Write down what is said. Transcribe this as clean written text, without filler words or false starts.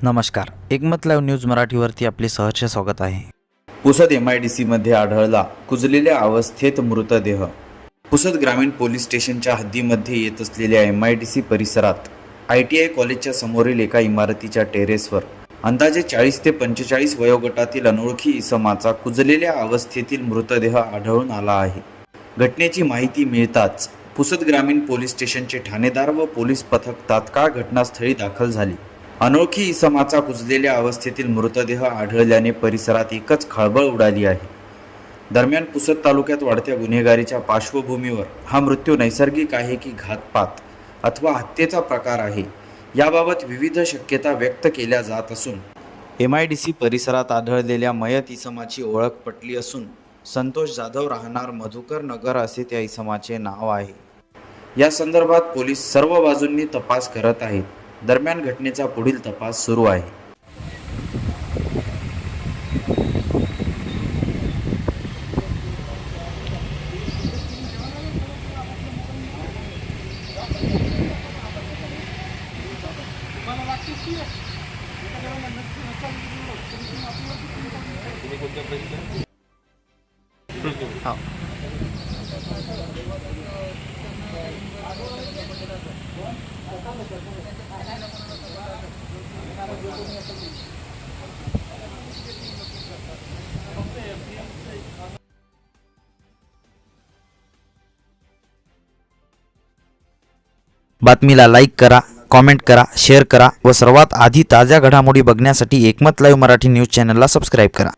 नमस्कार, एकमत live news मराठीवरती आपले सहर्ष स्वागत आहे। पुसद MIDC मध्ये आढळला कुजलेल्या अवस्थेत मृतदेह। पुसद ग्रामीण पोलीस स्टेशनच्या हद्दीमध्ये येत असलेल्या MIDC परिसरात ITI कॉलेजच्या समोरील एका इमारतीच्या टेरेसवर अंदाजे 40 ते 45 वयोगटातील अनोळखी इसमाचा कुजलेल्या अवस्थेतील मृतदेह आढळून आला आहे। घटनेची माहिती मिळताच पुसद ग्रामीण पोलीस स्टेशनचे ठाणेदार व पोलीस पथक तात्काळ घटनास्थळी दाखल झाले। अनोळखी इसमाचा कुजलेल्या अवस्थेतील मृतदेह आढळल्याने परिसरात एकच खळबळ उडाली आहे। दरम्यान पुसद तालुक्यात वाढत्या गुन्हेगारीच्या पार्श्वभूमीवर हा मृत्यू नैसर्गिक आहे की घातपात अथवा हत्येचा प्रकार आहे याबाबत विविध शक्यता व्यक्त केल्या जात असून MIDC परिसरात आढळलेल्या मयत इसमाची ओळख पटली असून संतोष जाधव राहणार मधुकर नगर असे त्या इसमाचे नाव आहे। या संदर्भात पोलीस सर्व बाजूंनी तपास करत आहेत। दरम्यान घटनेचा पुढील तपास सुरू आहे। बातमीला लाईक करा, कमेंट करा, शेअर करा व सर्वात आधी ताज्या घडामोडी बघण्यासाठी एकमत लाईव्ह मराठी न्यूज चॅनलला सबस्क्राईब करा।